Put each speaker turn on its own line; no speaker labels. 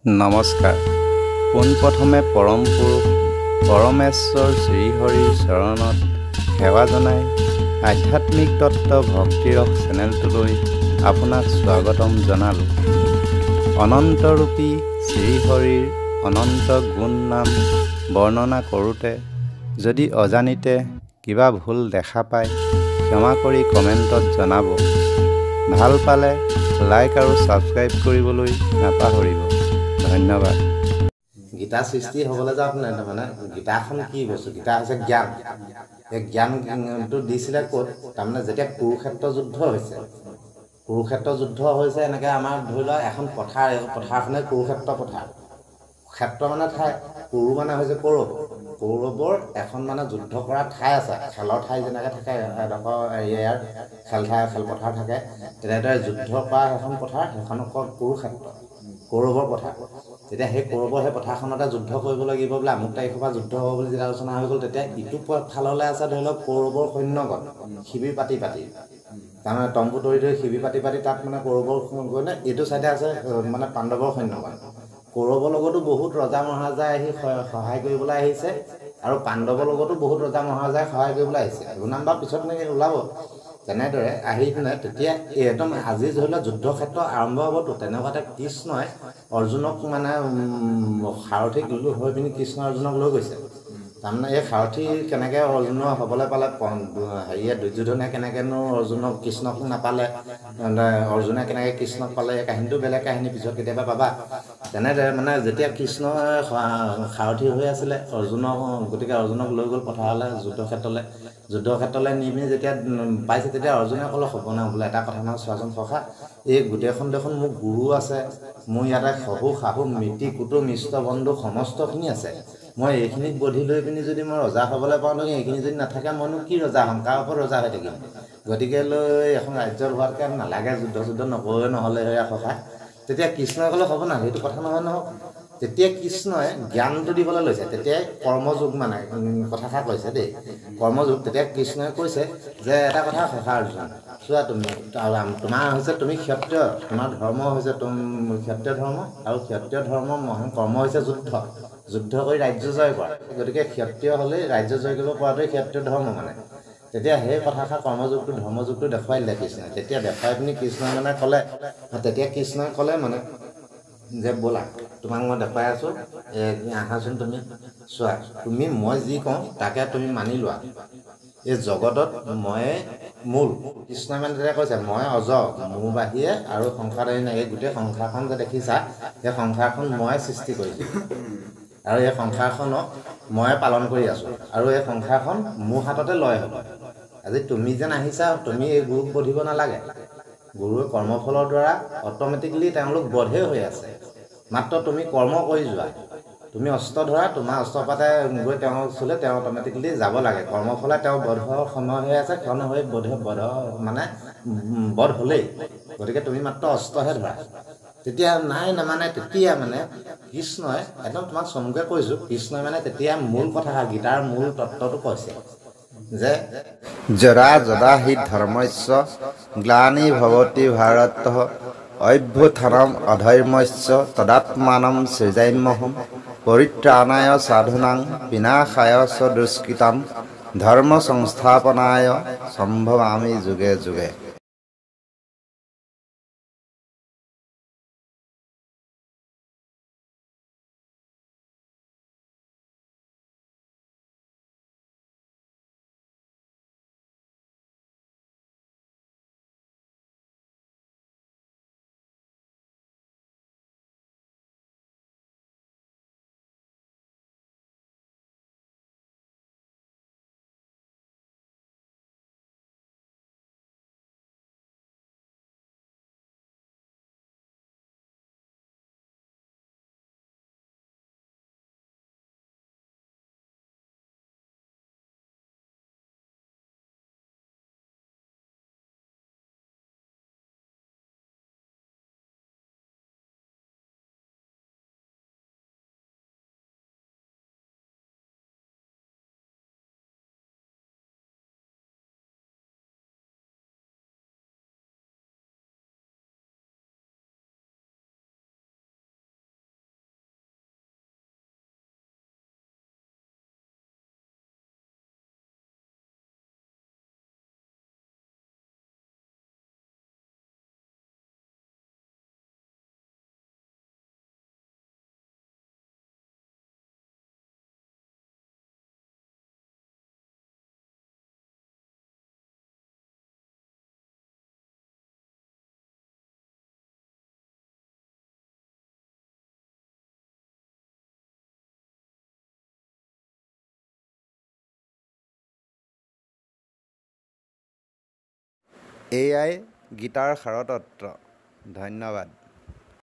নমস্কাৰ। পোনপ্ৰথমে পৰম পুৰুষ পৰমেশ্বৰ শ্ৰীহৰিৰ চৰণত সেৱা জনাই আধ্যাত্মিক তত্ত্ব ভক্তিৰস চেনেলটোলৈ আপোনাক স্বাগতম জনালোঁ। অনন্তৰূপী শ্ৰীহৰিৰ অনন্ত গুণ নাম বৰ্ণনা কৰোঁতে যদি অজানিতে কিবা ভুল দেখা পায় ক্ষমা কৰি কমেণ্টত জনাব। ভাল পালে লাইক আৰু ছাবস্ক্ৰাইব কৰিবলৈ নাপাহৰিব। ধন্যবাদ।
গীতা সৃষ্টি হ'বলৈ যাওক মানে গীতাখন কি বস্তু? গীতা হৈছে জ্ঞান। এই জ্ঞানটো দিছিলে ক'ত? তাৰমানে যেতিয়া কুৰুক্ষেত্ৰ যুদ্ধ হৈছে এনেকৈ আমাৰ ধৰি লোৱা এখন পথাৰ, এই পথাৰখনে কুৰুক্ষেত্ৰ পথাৰ। ক্ষেত্ৰ মানে ঠাই, কুৰু মানে হৈছে কৌৰৱ। কৌৰৱৰ এখন মানে যুদ্ধ কৰা ঠাই আছে, খেলৰ ঠাই যেনেকৈ থাকে এডোখৰ এৰিয়াৰ খেলপথাৰ থাকে, তেনেদৰে যুদ্ধ কৰা এখন পথাৰ, সেইখনক কয় কুৰুক্ষেত্ৰ, কৌৰৱৰ পথাৰ। তেতিয়া সেই কৌৰৱৰ সেই পথাৰখনতে যুদ্ধ কৰিব লাগিব বোলে, আমুক তাৰিখৰ পৰা যুদ্ধ হ'ব বুলি যেতিয়া আলোচনা হৈ গ'ল, তেতিয়া ইটো ফাললৈ আছে ধৰি লওক কৌৰৱৰ সৈন্যগণ শিবিৰ পাতি তাৰমানে তম্বু তৰি শিবিৰ পাতি তাত মানে কৌৰৱৰ গ'লে, এইটো চাইডে আছে মানে পাণ্ডৱৰ সৈন্যগণ। কৌৰৱৰ লগতো বহুত ৰজা মহাৰজাই আহি সহায় কৰিবলৈ আহিছে, আৰু পাণ্ডৱৰ লগতো বহুত ৰজা মহাৰজাই সহায় কৰিবলৈ আহিছে। এইবোৰ নাম বাৰু পিছত নেকি ওলাব। তেনেদৰে আহি পিনে তেতিয়া একদম আজি ধৰি লওক যুদ্ধক্ষেত্ৰ আৰম্ভ হ'বতো, তেনেকুৱাতে কৃষ্ণই অৰ্জুনক মানে সাৰথি হৈ পিনি কৃষ্ণ অৰ্জুনক লৈ গৈছে। তাৰমানে এই সাৰথি কেনেকৈ অৰ্জুনৰ হ'বলৈ পালে, দুৰ্যোধনে কেনেকৈনো অৰ্জুনক কৃষ্ণক নাপালে, অৰ্জুনে কেনেকৈ কৃষ্ণক পালে, এই কাহিনীটো বেলেগ কাহিনী, পিছত কেতিয়াবা পাবা। তেনেদৰে মানে যেতিয়া কৃষ্ণই সাৰথি হৈ আছিলে অৰ্জুনক, গতিকে অৰ্জুনক লৈ গ'ল পথাৰলৈ, যুদ্ধক্ষেত্ৰলৈ নি পিনি যেতিয়া পাইছে, তেতিয়া অৰ্জুনে ক'লে হ'ব না বোলে, এটা কথা নহয় চোৱাচোন সখা, এই গোটেইখন দেখোন মোৰ গুৰু আছে, মোৰ ইয়াতে শহু শাহু মিতি কুটুম ইষ্ট বন্ধু সমস্তখিনি আছে, মই এইখিনিক বধি লৈ পিনি যদি মই ৰজা হ'বলৈ পাওঁ নহয়, এইখিনি যদি নাথাকে মইনো কি ৰজা হ'ম, কাৰ ওপৰত ৰজা হৈ থাকিম? গতিকে লৈ এখন ৰাজ্য হোৱাতকৈ নালাগে, যুদ্ধ নকৰে নহ'লে সখা। তেতিয়া কৃষ্ণই ক'লে হ'ব না, সেইটো কথা নহয়। তেতিয়া কৃষ্ণই জ্ঞানটো দিবলৈ লৈছে, তেতিয়াই কৰ্মযোগ মানে কথাষাৰ কৈছে দেই, কৰ্মযোগ। তেতিয়া কৃষ্ণই কৈছে যে এটা কথা সখা অৰ্জুন, চোৱা তুমি তোমাৰ হৈছে তুমি ক্ষত্ৰিয়, তোমাৰ ধৰ্ম হৈছে ক্ষত্ৰিয় ধৰ্ম, আৰু ক্ষত্ৰিয় ধৰ্মৰ মহান কৰ্ম হৈছে যুদ্ধ কৰি ৰাজ্য জয় কৰা। গতিকে ক্ষত্ৰিয় হ'লেই ৰাজ্য জয় কৰিব পৰাটোৱে ক্ষত্ৰিয় ধৰ্ম মানে। তেতিয়া সেই কথাষাৰ ধৰ্মযুগটো দেখুৱাই দিলে কৃষ্ণই। তেতিয়া দেখুৱাই পিনি কৃষ্ণই মানে ক'লে, তেতিয়া কৃষ্ণই ক'লে মানে যে ব'লা তোমাক মই দেখুৱাই আছোঁ, আহাচোন তুমি চোৱা, মই যি কওঁ তাকে তুমি মানি লোৱা। এই জগতত ময়ে মূল। কৃষ্ণই মানে তেতিয়া কৈছে মই অজৰ, মোৰ বাহিৰে আৰু সংসাৰধাৰী নাই। এই গোটেই সংসাৰখন যে দেখিছা, সেই সংসাৰখন ময়ে সৃষ্টি কৰিছোঁ, আৰু এই সংসাৰখনক ময়ে পালন কৰি আছোঁ, আৰু এই সংসাৰখন মোৰ হাততে লয় হ'ব। আজি তুমি যেন আহিছা, তুমি এই গুৰুক বধিব নালাগে। গুৰুৰ কৰ্মফলৰ দ্বাৰা অট'মেটিকেলি তেওঁলোক বধে হৈ আছে, মাত্ৰ তুমি কৰ্ম কৰি যোৱা। তুমি অস্ত্ৰ ধৰা, তোমাৰ অস্ত্ৰপাতে গৈ তেওঁৰ ওচৰলৈ, তেওঁ অট'মেটিকেলি যাব লাগে। কৰ্মফলে তেওঁ বধ সময় হৈ আছে, কাৰণ হৈ বধ হ'লেই। গতিকে তুমি মাত্ৰ অস্ত্ৰহে ধৰা। তেতিয়া নামানে, তেতিয়া মানে কৃষ্ণই একদম তোমাক চমুকৈ কৈছোঁ, কৃষ্ণই মানে তেতিয়া মূল কথাষাৰ গীতাৰ মূল তত্ত্বটো কৈছে যে
যদা যদা হি ধৰ্মস্য গ্লানি ভৱতি ভাৰত অভ্যুত্থানম অধৰ্মস্য তদাত্মানম সৃজাম্যহম পৰিত্ৰাণায় সাধূনাং বিনাশায় চ দুষ্কৃতাম ধৰ্ম সংস্থাপনায় সম্ভৱামি যুগে যুগে। এয়াই গীতাৰ সাৰতত্ত্ব। ধন্যবাদ।